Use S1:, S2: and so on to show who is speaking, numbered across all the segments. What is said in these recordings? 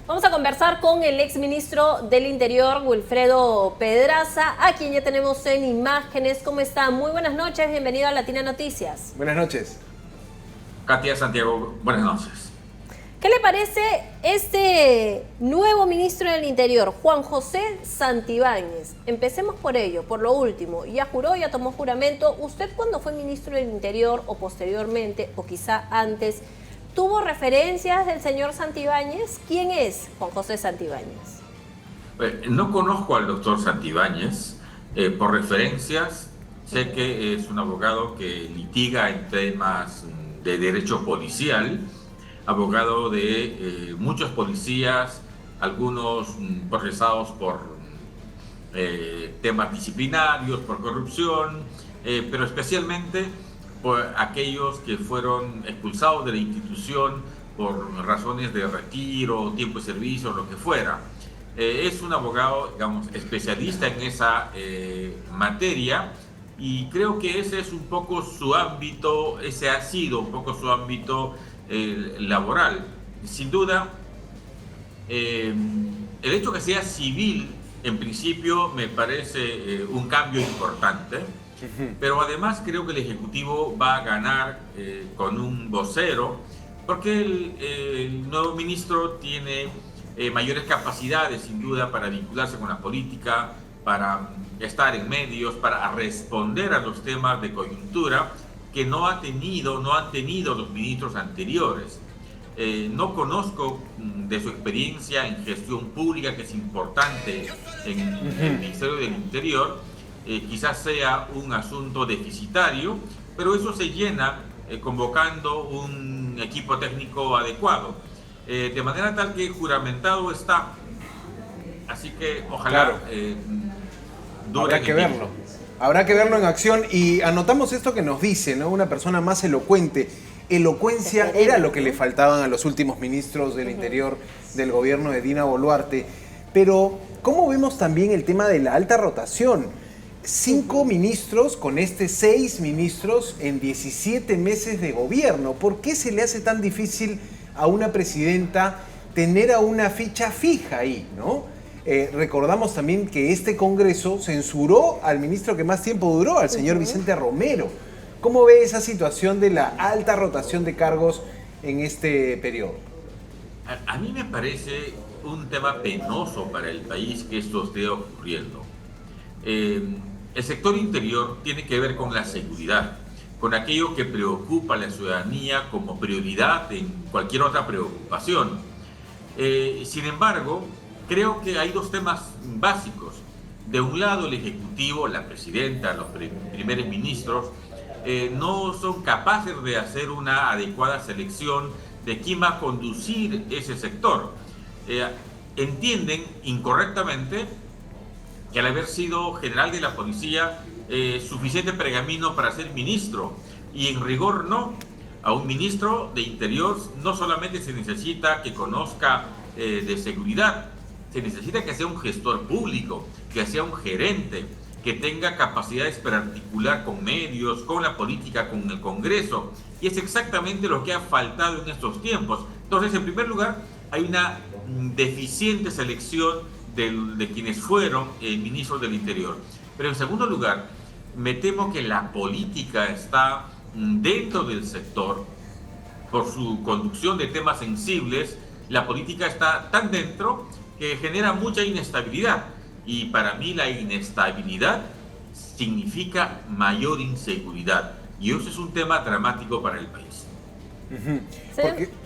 S1: Vamos a conversar con el exministro del Interior, Wilfredo Pedraza, a quien ya tenemos en imágenes. ¿Cómo está? Muy buenas noches, bienvenido a Latina Noticias.
S2: Buenas noches.
S3: Katia, Santiago, buenas noches.
S1: ¿Qué le parece este nuevo ministro del Interior, Juan José Santibáñez? Empecemos por ello, por lo último. Ya juró, ya tomó juramento. ¿Usted cuando fue ministro del Interior o posteriormente, o quizá antes, tuvo referencias del señor Santibáñez? ¿Quién es Juan José Santibáñez?
S3: No conozco al doctor Santibáñez. Por referencias, sé que es un abogado que litiga en temas de derecho policial, abogado de muchos policías, algunos procesados por temas disciplinarios, por corrupción, pero especialmente por aquellos que fueron expulsados de la institución por razones de retiro, tiempo de servicio, lo que fuera. Es un abogado, digamos, especialista en esa materia, y creo que ese es un poco su ámbito, ese ha sido un poco su ámbito laboral. Sin duda, el hecho que sea civil, en principio, me parece un cambio importante. Pero además creo que el Ejecutivo va a ganar con un vocero, porque el nuevo ministro tiene mayores capacidades, sin duda, para vincularse con la política, para estar en medios, para responder a los temas de coyuntura que no han tenido los ministros anteriores. No conozco de su experiencia en gestión pública, que es importante en el Ministerio del Interior. Quizás sea un asunto deficitario, pero eso se llena convocando un equipo técnico adecuado. De manera tal que juramentado está. Así que ojalá
S2: Habrá que verlo. Habrá que verlo en acción. Y anotamos esto que nos dice, ¿no? Una persona más elocuente. Elocuencia era lo que le faltaban a los últimos ministros del Interior del gobierno de Dina Boluarte. Pero, ¿cómo vemos también el tema de la alta rotación? 5 ministros con 6 ministros en 17 meses de gobierno. ¿Por qué se le hace tan difícil a una presidenta tener a una ficha fija ahí, ¿no? Recordamos también que este Congreso censuró al ministro que más tiempo duró, al señor Vicente Romero. ¿Cómo ve esa situación de la alta rotación de cargos en este periodo?
S3: A mí me parece un tema penoso para el país que esto esté ocurriendo. El sector interior tiene que ver con la seguridad, con aquello que preocupa a la ciudadanía como prioridad en cualquier otra preocupación. Sin embargo, creo que hay dos temas básicos. De un lado, el Ejecutivo, la presidenta, los primeros ministros, no son capaces de hacer una adecuada selección de quién va a conducir ese sector. Entienden incorrectamente que al haber sido general de la policía, suficiente pergamino para ser ministro, y en rigor no. A un ministro de Interior no solamente se necesita que conozca de seguridad, se necesita que sea un gestor público, que sea un gerente, que tenga capacidades para articular con medios, con la política, con el Congreso, y es exactamente lo que ha faltado en estos tiempos. Entonces, en primer lugar, hay una deficiente selección de quienes fueron ministros del Interior. Pero en segundo lugar, me temo que la política está dentro del sector, por su conducción de temas sensibles. La política está tan dentro que genera mucha inestabilidad, y para mí la inestabilidad significa mayor inseguridad, y eso es un tema dramático para el país.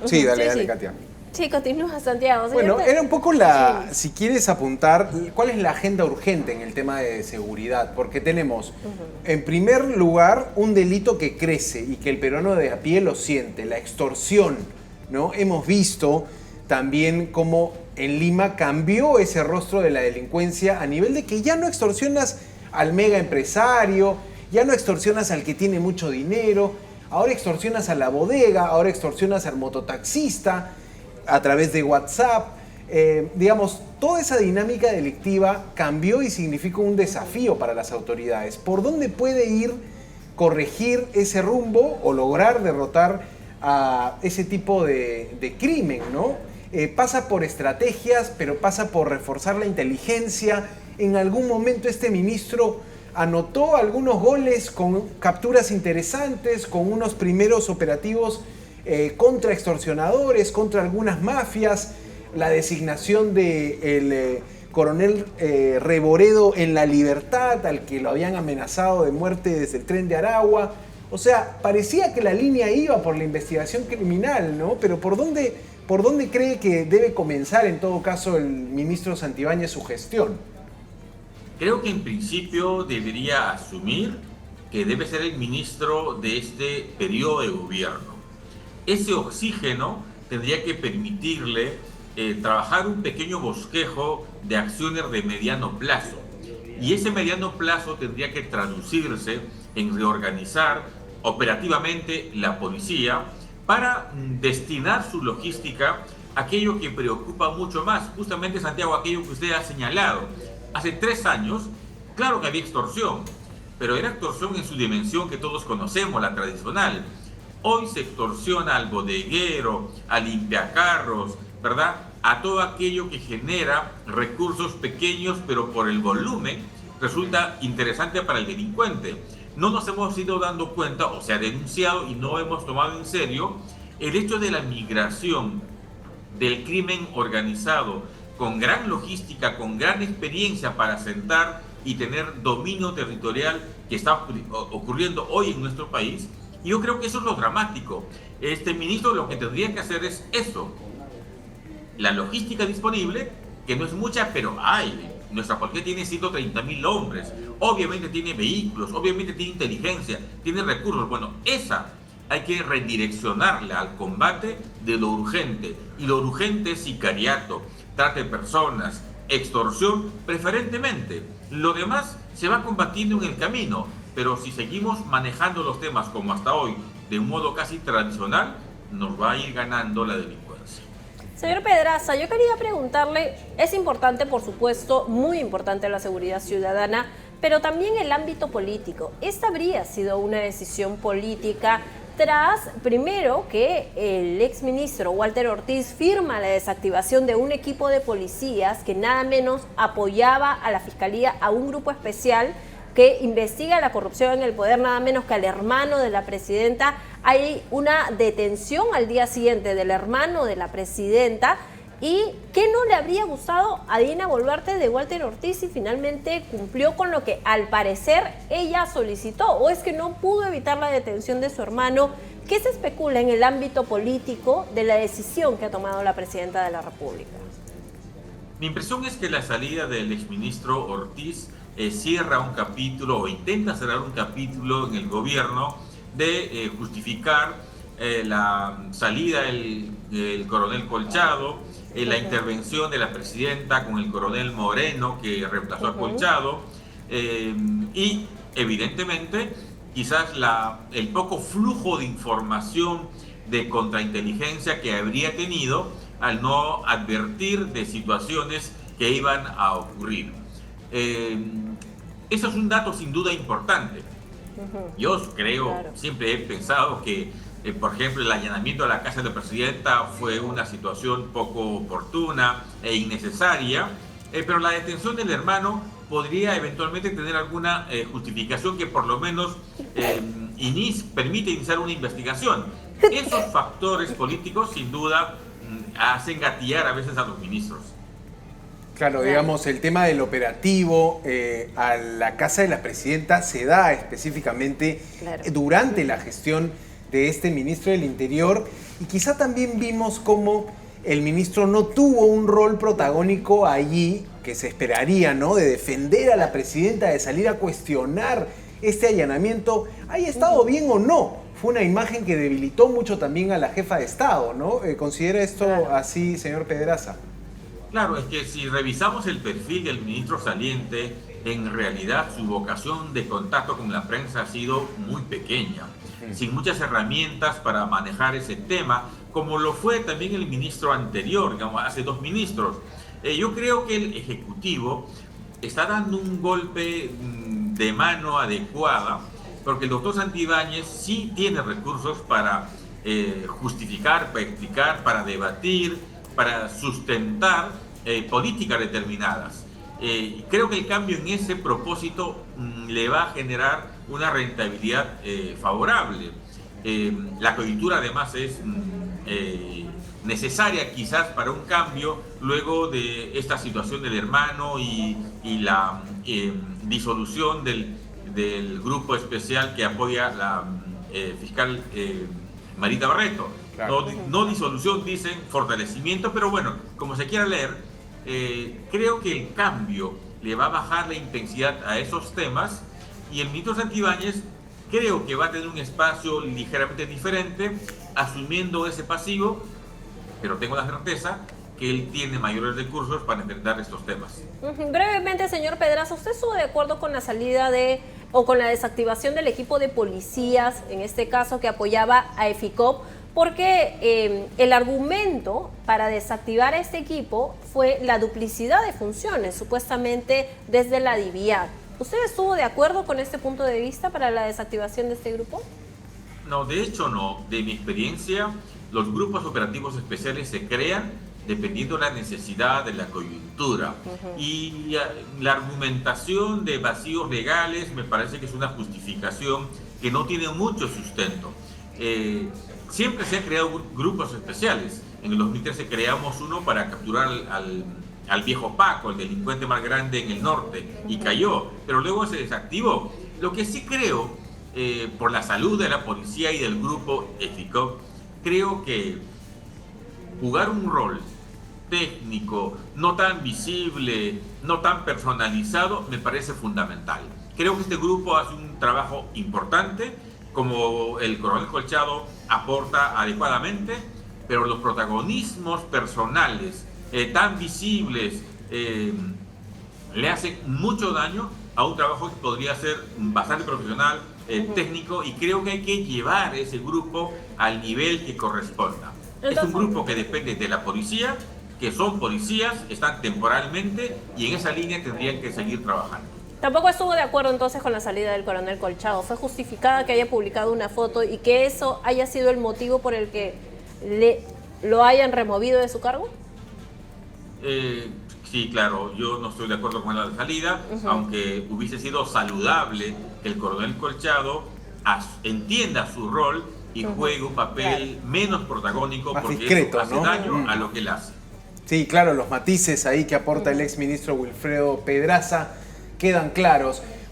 S2: Sí, dale, Katia.
S1: Sí, continúa, Santiago.
S2: Bueno, era un poco si quieres apuntar, ¿cuál es la agenda urgente en el tema de seguridad? Porque tenemos, en primer lugar, un delito que crece y que el peruano de a pie lo siente, la extorsión, ¿no? Hemos visto también cómo en Lima cambió ese rostro de la delincuencia a nivel de que ya no extorsionas al mega empresario, ya no extorsionas al que tiene mucho dinero, ahora extorsionas a la bodega, ahora extorsionas al mototaxista a través de WhatsApp. Digamos, toda esa dinámica delictiva cambió y significó un desafío para las autoridades. ¿Por dónde puede ir corregir ese rumbo o lograr derrotar a ese tipo de crimen, ¿no? pasa por estrategias, pero pasa por reforzar la inteligencia. En algún momento este ministro anotó algunos goles con capturas interesantes, con unos primeros operativos contra extorsionadores, contra algunas mafias, la designación del coronel Reboredo en La Libertad, al que lo habían amenazado de muerte desde el Tren de Aragua. O sea, parecía que la línea iba por la investigación criminal, ¿no? Pero ¿por dónde cree que debe comenzar en todo caso el ministro Santibáñez su gestión?
S3: Creo que en principio debería asumir que debe ser el ministro de este periodo de gobierno. Ese oxígeno tendría que permitirle trabajar un pequeño bosquejo de acciones de mediano plazo. Y ese mediano plazo tendría que traducirse en reorganizar operativamente la policía para destinar su logística a aquello que preocupa mucho más. Justamente, Santiago, aquello que usted ha señalado. Hace 3 años, claro que había extorsión, pero era extorsión en su dimensión que todos conocemos, la tradicional. Hoy se extorsiona al bodeguero, al limpiacarros, ¿verdad? A todo aquello que genera recursos pequeños, pero por el volumen resulta interesante para el delincuente. No nos hemos ido dando cuenta, o se ha denunciado y no hemos tomado en serio, el hecho de la migración del crimen organizado con gran logística, con gran experiencia para asentar y tener dominio territorial que está ocurriendo hoy en nuestro país. Y yo creo que eso es lo dramático. Este ministro lo que tendría que hacer es eso. La logística disponible, que no es mucha, pero hay. Nuestra policía tiene 130.000 hombres. Obviamente tiene vehículos, obviamente tiene inteligencia, tiene recursos. Bueno, esa hay que redireccionarla al combate de lo urgente. Y lo urgente es sicariato, trata de personas, extorsión, preferentemente. Lo demás se va combatiendo en el camino, pero si seguimos manejando los temas como hasta hoy, de un modo casi tradicional, nos va a ir ganando la delincuencia.
S1: Señor Pedraza, yo quería preguntarle, es importante, por supuesto, muy importante la seguridad ciudadana, pero también el ámbito político. Esta habría sido una decisión política tras, primero, que el exministro Walter Ortiz firma la desactivación de un equipo de policías que nada menos apoyaba a la Fiscalía, a un grupo especial que investiga la corrupción en el poder, nada menos que al hermano de la presidenta. Hay una detención al día siguiente del hermano de la presidenta. ¿Y qué no le habría gustado a Dina Boluarte de Walter Ortiz y finalmente cumplió con lo que al parecer ella solicitó? ¿O es que no pudo evitar la detención de su hermano? ¿Qué se especula en el ámbito político de la decisión que ha tomado la presidenta de la República?
S3: Mi impresión es que la salida del exministro Ortiz cierra un capítulo o intenta cerrar un capítulo en el gobierno de justificar la salida del coronel Colchado, la intervención de la presidenta con el coronel Moreno que reemplazó a Colchado y evidentemente quizás el poco flujo de información de contrainteligencia que habría tenido al no advertir de situaciones que iban a ocurrir. Eso es un dato sin duda importante. Yo creo, claro, siempre he pensado que, por ejemplo, el allanamiento a la casa de la presidenta fue una situación poco oportuna e innecesaria, pero la detención del hermano podría eventualmente tener alguna justificación que por lo menos permite iniciar una investigación. Esos factores políticos sin duda hacen gatillar a veces a los ministros.
S2: Claro, digamos, el tema del operativo a la casa de la presidenta se da específicamente durante la gestión de este ministro del Interior, y quizá también vimos cómo el ministro no tuvo un rol protagónico allí, que se esperaría, ¿no?, de defender a la presidenta, de salir a cuestionar este allanamiento. ¿Haya estado bien o no? Fue una imagen que debilitó mucho también a la jefa de Estado, ¿no? ¿Considera esto así, señor Pedraza?
S3: Claro, es que si revisamos el perfil del ministro saliente, en realidad su vocación de contacto con la prensa ha sido muy pequeña, sin muchas herramientas para manejar ese tema, como lo fue también el ministro anterior, digamos, hace 2 ministros. Yo creo que el Ejecutivo está dando un golpe de mano adecuada, porque el doctor Santibáñez sí tiene recursos para justificar, para explicar, para debatir, para sustentar políticas determinadas. Creo que el cambio en ese propósito le va a generar una rentabilidad favorable. La coyuntura además es necesaria quizás para un cambio luego de esta situación del hermano y la disolución del grupo especial que apoya la fiscal Marita Barreto. Claro. No disolución, dicen fortalecimiento, pero bueno, como se quiera leer, creo que el cambio le va a bajar la intensidad a esos temas y el ministro Santibáñez creo que va a tener un espacio ligeramente diferente, asumiendo ese pasivo, pero tengo la certeza que él tiene mayores recursos para enfrentar estos temas.
S1: Brevemente, señor Pedraza, ¿usted estuvo de acuerdo con la salida o con la desactivación del equipo de policías, en este caso que apoyaba a EFICOP? Porque el argumento para desactivar a este equipo fue la duplicidad de funciones, supuestamente desde la DIVIAD. ¿Usted estuvo de acuerdo con este punto de vista para la desactivación de este grupo?
S3: No, de hecho no. De mi experiencia, los grupos operativos especiales se crean dependiendo de la necesidad de la coyuntura. Y la argumentación de vacíos legales me parece que es una justificación que no tiene mucho sustento. Siempre se han creado grupos especiales. En el 2013 creamos uno para capturar al viejo Paco, el delincuente más grande en el norte, y cayó, pero luego se desactivó. Lo que sí creo, por la salud de la policía y del grupo EFICOP, creo que jugar un rol técnico, no tan visible, no tan personalizado, me parece fundamental. Creo que este grupo hace un trabajo importante, como el coronel Colchado aporta adecuadamente, pero los protagonismos personales tan visibles le hacen mucho daño a un trabajo que podría ser bastante profesional, técnico, y creo que hay que llevar ese grupo al nivel que corresponda. Entonces, es un grupo que depende de la policía, que son policías, están temporalmente y en esa línea tendrían que seguir trabajando.
S1: Tampoco estuvo de acuerdo entonces con la salida del coronel Colchado. ¿Fue justificada que haya publicado una foto y que eso haya sido el motivo por el que lo hayan removido de su cargo?
S3: Sí, claro, yo no estoy de acuerdo con la salida, aunque hubiese sido saludable que el coronel Colchado entienda su rol y juegue un papel menos protagónico, más porque discreto, eso hace daño a lo que él hace.
S2: Sí, claro, los matices ahí que aporta el exministro Wilfredo Pedraza quedan claros.